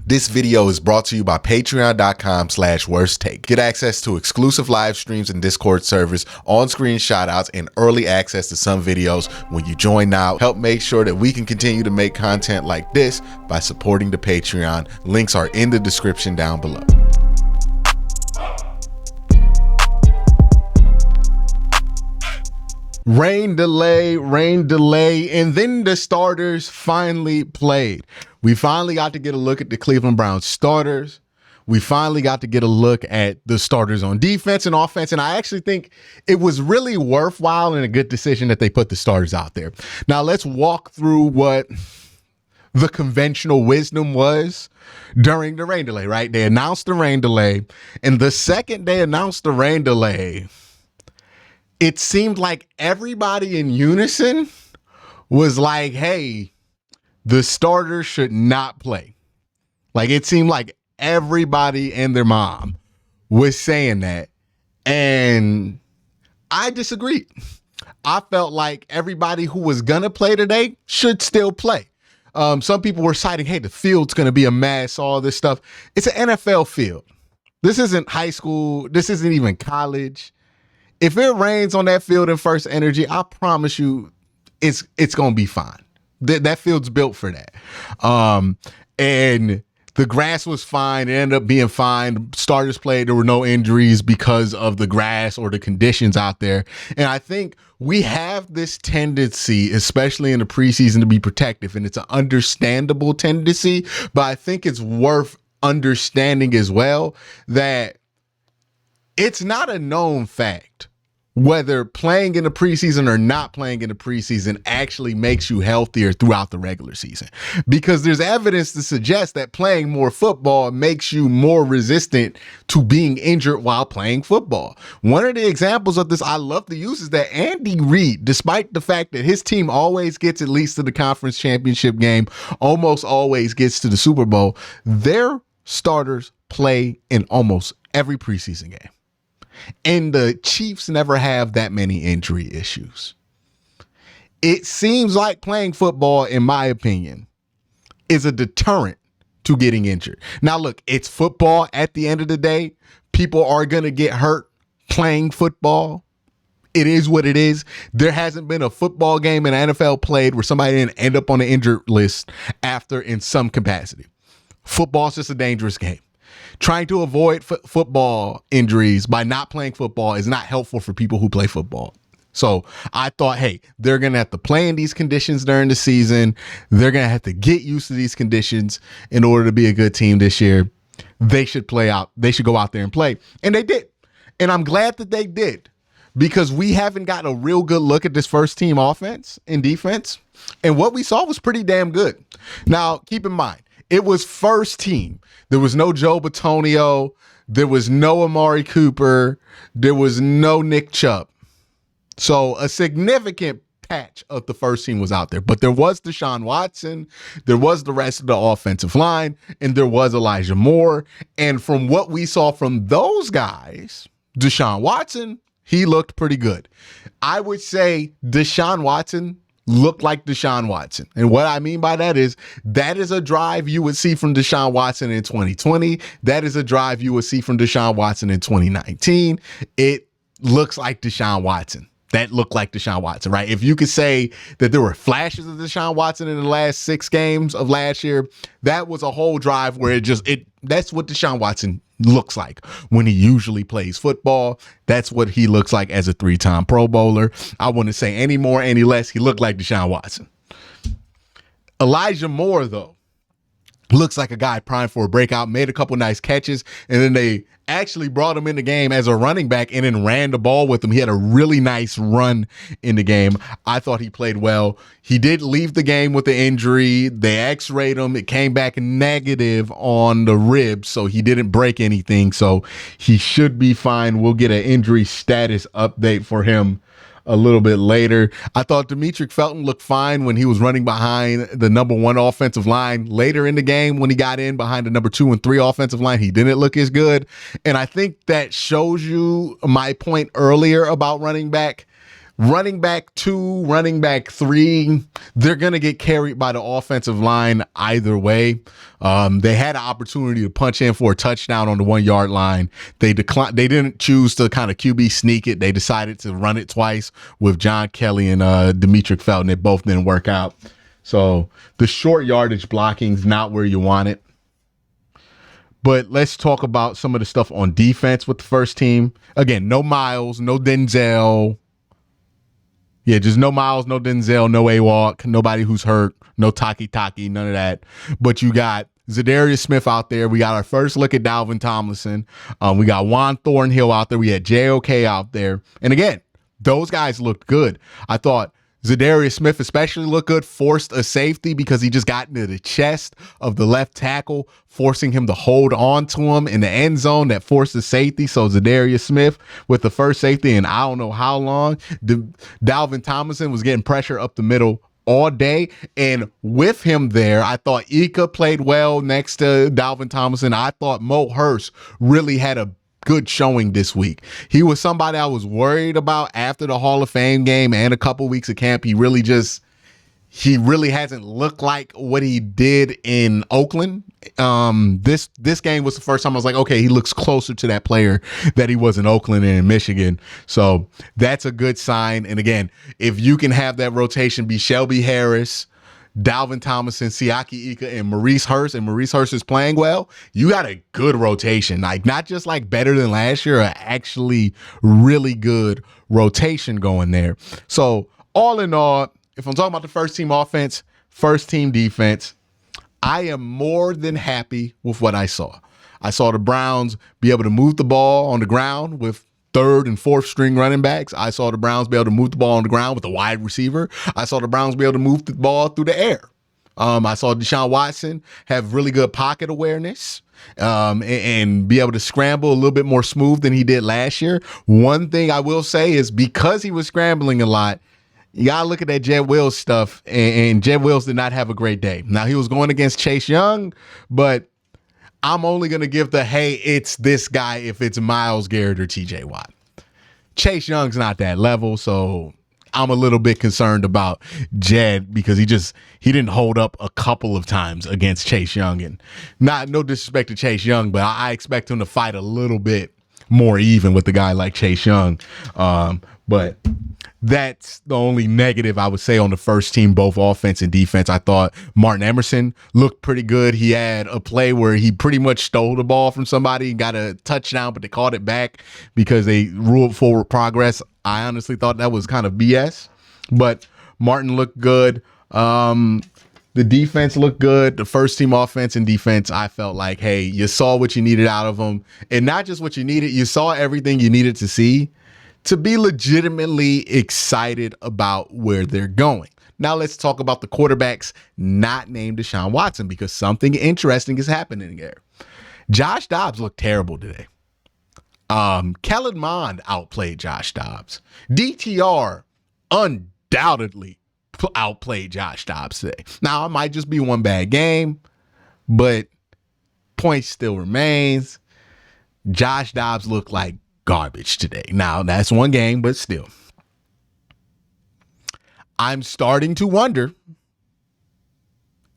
This video is brought to you by patreon.com/worsttake. Get access to exclusive live streams and Discord servers, on-screen shoutouts, and early access to some videos when you join now. Help make sure that we can continue to make content like this by supporting the Patreon. Links are in the description down below. Rain delay, and then the starters finally played. We finally got to get a look at the Cleveland Browns starters. We finally got to get a look at the starters on defense and offense, and I actually think it was really worthwhile and a good decision that they put the starters out there. Now let's walk through what the conventional wisdom was during the rain delay, right? They announced the rain delay, and the second they announced the rain delay, it seemed like everybody in unison was like, hey, the starters should not play. Like, it seemed like everybody and their mom was saying that. And I disagreed. I felt like everybody who was going to play today should still play. Some people were citing, hey, the field's going to be a mess, all this stuff. It's an NFL field. This isn't high school. This isn't even college. If it rains on that field in First Energy, I promise you it's going to be fine. That field's built for that. And the grass was fine. It ended up being fine. Starters played. There were no injuries because of the grass or the conditions out there. And I think we have this tendency, especially in the preseason, to be protective. And it's an understandable tendency. But I think it's worth understanding as well that it's not a known fact whether playing in the preseason or not playing in the preseason actually makes you healthier throughout the regular season, because there's evidence to suggest that playing more football makes you more resistant to being injured while playing football. One of the examples of this I love to use is that Andy Reid, despite the fact that his team always gets at least to the conference championship game, almost always gets to the Super Bowl, their starters play in almost every preseason game. And the Chiefs never have that many injury issues. It seems like playing football, in my opinion, is a deterrent to getting injured. Now, look, it's football at the end of the day. People are going to get hurt playing football. It is what it is. There hasn't been a football game in the NFL played where somebody didn't end up on the injured list after in some capacity. Football's just a dangerous game. Trying to avoid football injuries by not playing football is not helpful for people who play football. So I thought, hey, they're going to have to play in these conditions during the season. They're going to have to get used to these conditions in order to be a good team this year. They should play out. They should go out there and play. And they did. And I'm glad that they did, because we haven't gotten a real good look at this first team offense and defense. And what we saw was pretty damn good. Now, keep in mind, it was first team. There was no Joe Bitonio. There was no Amari Cooper. There was no Nick Chubb. So a significant patch of the first team was out there. But there was Deshaun Watson. There was the rest of the offensive line. And there was Elijah Moore. And from what we saw from those guys, Deshaun Watson, he looked pretty good. I would say Deshaun Watson look like Deshaun Watson. And what I mean by that is a drive you would see from Deshaun Watson in 2020. That is a drive you would see from Deshaun Watson in 2019. It looks like Deshaun Watson. That looked like Deshaun Watson, right? If you could say that there were flashes of Deshaun Watson in the last 6 games of last year, that was a whole drive where that's what Deshaun Watson looks like when he usually plays football. That's what he looks like as a 3-time Pro Bowler. I wouldn't say any more, any less. He looked like Deshaun Watson. Elijah Moore, though, looks like a guy primed for a breakout, made a couple nice catches, and then they actually brought him in the game as a running back and then ran the ball with him. He had a really nice run in the game. I thought he played well. He did leave the game with the injury. They x-rayed him. It came back negative on the ribs, so he didn't break anything. So he should be fine. We'll get an injury status update for him a little bit later. I thought Demetric Felton looked fine when he was running behind the number 1 offensive line. Later in the game, when he got in behind the number 2 and 3 offensive line, he didn't look as good. And I think that shows you my point earlier about running back. Running back 2, running back 3, they're going to get carried by the offensive line either way. They had an opportunity to punch in for a touchdown on the 1 yard line. They declined. They didn't choose to kind of QB sneak it. They decided to run it twice with John Kelly and Demetric Felton. It both didn't work out. So the short yardage blocking is not where you want it. But let's talk about some of the stuff on defense with the first team. Again, no Miles, no Denzel. Yeah, just no Miles, no Denzel, no A-Walk, nobody who's hurt, no Taki, none of that. But you got Zadarius Smith out there. We got our first look at Dalvin Tomlinson. We got Juan Thornhill out there. We had JOK out there. And again, those guys looked good. I thought Zadarius Smith especially looked good, forced a safety because he just got into the chest of the left tackle, forcing him to hold on to him in the end zone. That forced the safety. So Zadarius Smith with the first safety, and I don't know how long, Dalvin Tomlinson was getting pressure up the middle all day. And with him there, I thought Ika played well next to Dalvin Tomlinson. I thought Mo Hurst really had a good showing this week. He was somebody I was worried about after the Hall of Fame game and a couple weeks of camp. He really hasn't looked like what he did in Oakland. This game was the first time I was like, okay, he looks closer to that player that he was in Oakland and in Michigan. So that's a good sign. And again, if you can have that rotation be Shelby Harris, Dalvin Tomlinson, Siaki Ika, and Maurice Hurst is playing well, you got a good rotation. Like, not just like better than last year, actually really good rotation going there. So all in all, if I'm talking about the first team offense, first team defense, I am more than happy with what I saw. I saw the Browns be able to move the ball on the ground with third and fourth string running backs. I saw the Browns be able to move the ball on the ground with a wide receiver. I saw the Browns be able to move the ball through the air. I saw Deshaun Watson have really good pocket awareness and be able to scramble a little bit more smooth than he did last year. One thing I will say is because he was scrambling a lot, you got to look at that Jed Wills stuff, and Jed Wills did not have a great day. Now, he was going against Chase Young, but I'm only going to give the, hey, it's this guy if it's Myles Garrett or TJ Watt. Chase Young's not that level, so I'm a little bit concerned about Jed because he didn't hold up a couple of times against Chase Young. And no disrespect to Chase Young, but I expect him to fight a little bit more even with a guy like Chase Young. But that's the only negative I would say on the first team, both offense and defense. I thought Martin Emerson looked pretty good. He had a play where he pretty much stole the ball from somebody and got a touchdown, but they called it back because they ruled forward progress. I honestly thought that was kind of BS, but Martin looked good. The defense looked good. The first team offense and defense, I felt like, hey, you saw what you needed out of them. And not just what you needed, you saw everything you needed to see to be legitimately excited about where they're going. Now let's talk about the quarterbacks not named Deshaun Watson, because something interesting is happening there. Josh Dobbs looked terrible today. Kellen Mond outplayed Josh Dobbs. DTR undoubtedly outplayed Josh Dobbs today. Now, it might just be one bad game, but point still remains. Josh Dobbs looked like garbage today. Now, that's one game, but still. I'm starting to wonder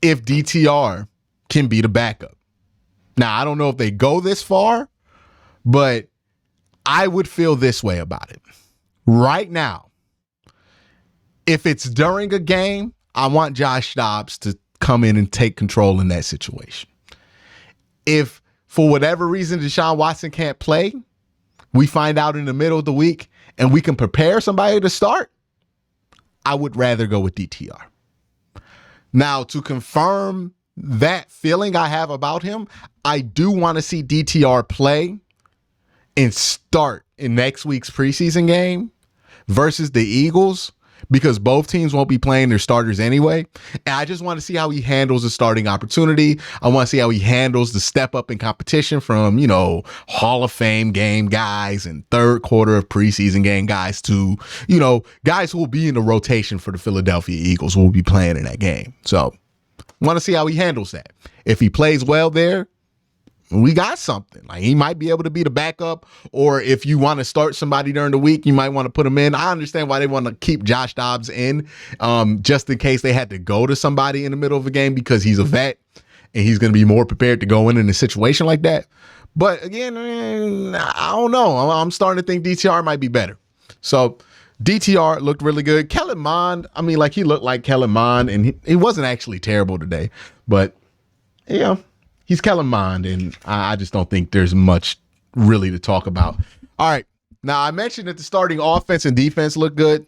if DTR can be the backup. Now, I don't know if they go this far, but I would feel this way about it. Right now, if it's during a game, I want Josh Dobbs to come in and take control in that situation. If, for whatever reason, Deshaun Watson can't play, we find out in the middle of the week and we can prepare somebody to start, I would rather go with DTR. Now, to confirm that feeling I have about him, I do want to see DTR play and start in next week's preseason game versus the Eagles, because both teams won't be playing their starters anyway. And I just want to see how he handles the starting opportunity. I want to see how he handles the step up in competition from, Hall of Fame game guys and third quarter of preseason game guys to, guys who will be in the rotation for the Philadelphia Eagles who will be playing in that game. So I want to see how he handles that. If he plays well there, we got something. Like, he might be able to be the backup, or if you want to start somebody during the week, you might want to put him in. I understand why they want to keep Josh Dobbs in, just in case they had to go to somebody in the middle of a game, because he's a vet and he's going to be more prepared to go in a situation like that. But again, I don't know. I'm starting to think DTR might be better. So DTR looked really good. Kellen Mond, I mean, like, he looked like Kellen Mond, and he wasn't actually terrible today, but he's Kellen Mond, and I just don't think there's much really to talk about. All right. Now, I mentioned that the starting offense and defense look good,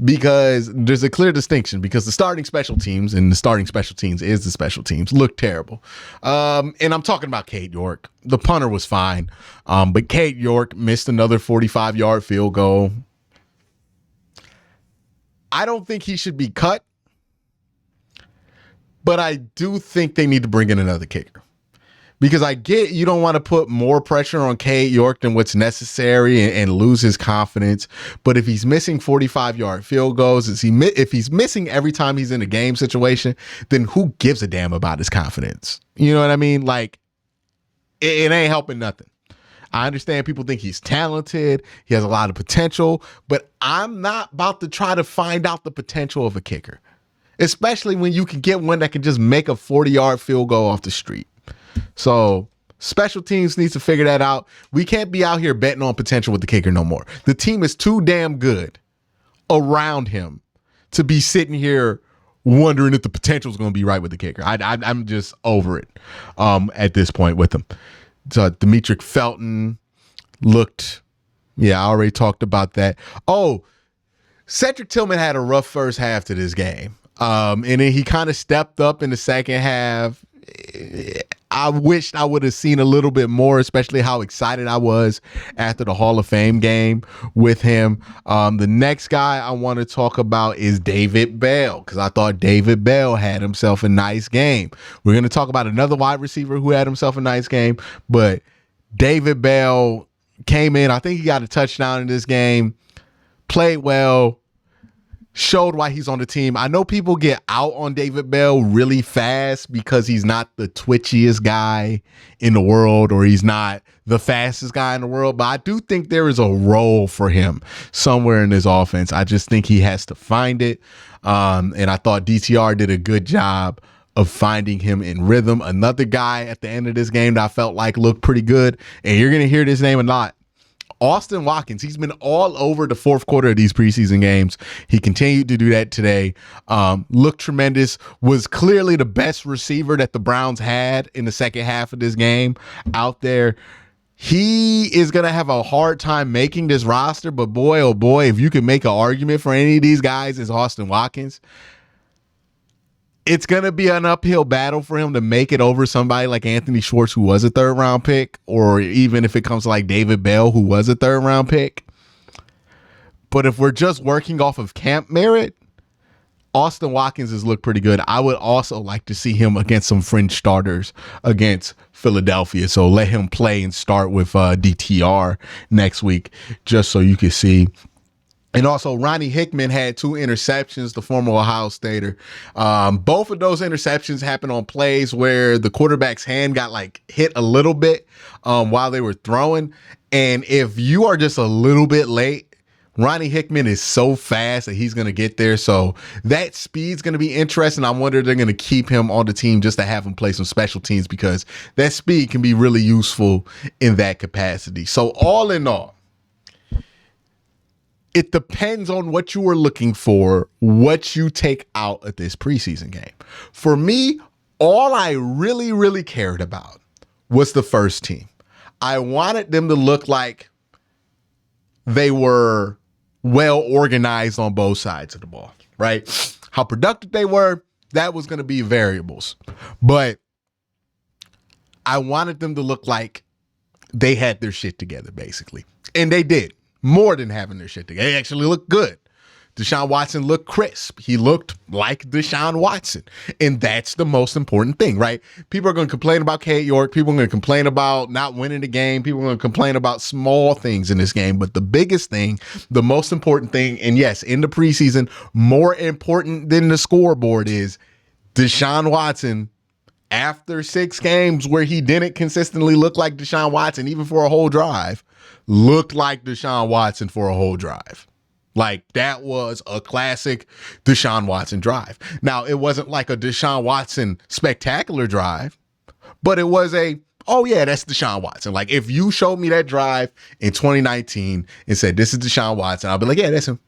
because there's a clear distinction, because the starting special teams, and the starting special teams is the special teams, look terrible. And I'm talking about Cade York. The punter was fine, but Cade York missed another 45-yard field goal. I don't think he should be cut, but I do think they need to bring in another kicker, because I get you don't want to put more pressure on Cade York than what's necessary and lose his confidence. But if he's missing 45-yard field goals, if he's missing every time he's in a game situation, then who gives a damn about his confidence? You know what I mean? Like, it ain't helping nothing. I understand people think he's talented, he has a lot of potential, but I'm not about to try to find out the potential of a kicker, especially when you can get one that can just make a 40-yard field goal off the street. So special teams needs to figure that out. We can't be out here betting on potential with the kicker no more. The team is too damn good around him to be sitting here wondering if the potential is going to be right with the kicker. I'm just over it at this point with him. So Demetric Felton looked, I already talked about that. Oh, Cedric Tillman had a rough first half to this game. And then he kind of stepped up in the second half. I wished I would have seen a little bit more, especially how excited I was after the Hall of Fame game with him. The next guy I want to talk about is David Bell, because I thought David Bell had himself a nice game. We're going to talk about another wide receiver who had himself a nice game, but David Bell came in. I think he got a touchdown in this game, played well, showed why he's on the team. I know people get out on David Bell really fast because he's not the twitchiest guy in the world, or he's not the fastest guy in the world, but I do think there is a role for him somewhere in this offense. I just think he has to find it. And I thought DTR did a good job of finding him in rhythm. Another guy at the end of this game that I felt like looked pretty good, and you're going to hear this name a lot, Austin Watkins. He's been all over the fourth quarter of these preseason games. He continued to do that today. Looked tremendous. Was clearly the best receiver that the Browns had in the second half of this game out there. He is going to have a hard time making this roster, but boy, oh boy, if you can make an argument for any of these guys, it's Austin Watkins. It's going to be an uphill battle for him to make it over somebody like Anthony Schwartz, who was a third-round pick, or even if it comes to like David Bell, who was a third-round pick. But if we're just working off of camp merit, Austin Watkins has looked pretty good. I would also like to see him against some fringe starters against Philadelphia. So let him play and start with DTR next week, just so you can see. And also, Ronnie Hickman had 2 interceptions, the former Ohio Stater. Both of those interceptions happened on plays where the quarterback's hand got like hit a little bit while they were throwing. And if you are just a little bit late, Ronnie Hickman is so fast that he's going to get there. So that speed's going to be interesting. I wonder if they're going to keep him on the team just to have him play some special teams, because that speed can be really useful in that capacity. So all in all, it depends on what you are looking for, what you take out of this preseason game. For me, all I really, really cared about was the first team. I wanted them to look like they were well organized on both sides of the ball, right? How productive they were, that was going to be variables. But I wanted them to look like they had their shit together, basically. And they did. More than having their shit together. They actually looked good. Deshaun Watson looked crisp. He looked like Deshaun Watson. And that's the most important thing, right? People are going to complain about Cade York. People are going to complain about not winning the game. People are going to complain about small things in this game. But the biggest thing, the most important thing, and yes, in the preseason, more important than the scoreboard, is Deshaun Watson after 6 games where he didn't consistently look like Deshaun Watson, even for a whole drive, looked like Deshaun Watson for a whole drive. Like, that was a classic Deshaun Watson drive. Now, it wasn't like a Deshaun Watson spectacular drive, but it was oh yeah, that's Deshaun Watson. Like, if you showed me that drive in 2019 and said, this is Deshaun Watson, I'll be like, yeah, that's him.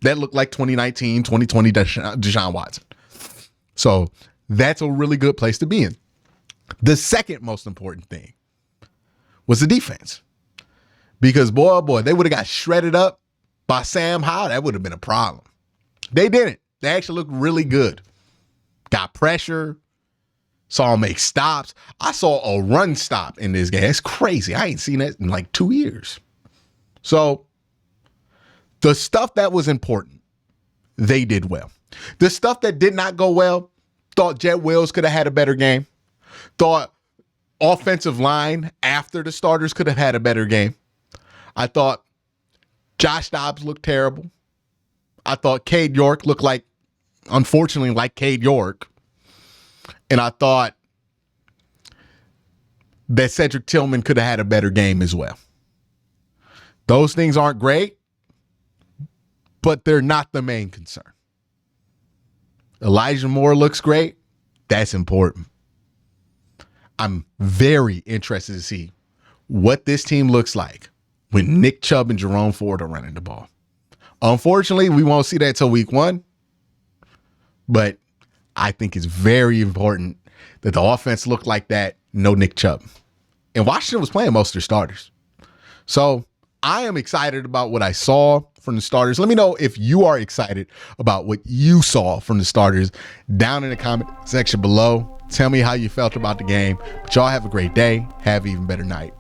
That looked like 2019, 2020 Deshaun Watson. So that's a really good place to be in. The second most important thing was the defense. Because boy, oh boy, they would have got shredded up by Sam Howell. That would have been a problem. They didn't. They actually looked really good. Got pressure. Saw him make stops. I saw a run stop in this game. It's crazy. I ain't seen that in like 2 years. So the stuff that was important, they did well. The stuff that did not go well, thought Jet Wills could have had a better game. Thought offensive line after the starters could have had a better game. I thought Josh Dobbs looked terrible. I thought Cade York looked like, unfortunately, like Cade York. And I thought that Cedric Tillman could have had a better game as well. Those things aren't great, but they're not the main concern. Elijah Moore looks great. That's important. I'm very interested to see what this team looks like when Nick Chubb and Jerome Ford are running the ball. Unfortunately, we won't see that till week 1, but I think it's very important that the offense look like that. No Nick Chubb. And Washington was playing most of their starters. So I am excited about what I saw from the starters. Let me know if you are excited about what you saw from the starters down in the comment section below. Tell me how you felt about the game. But y'all have a great day. Have an even better night.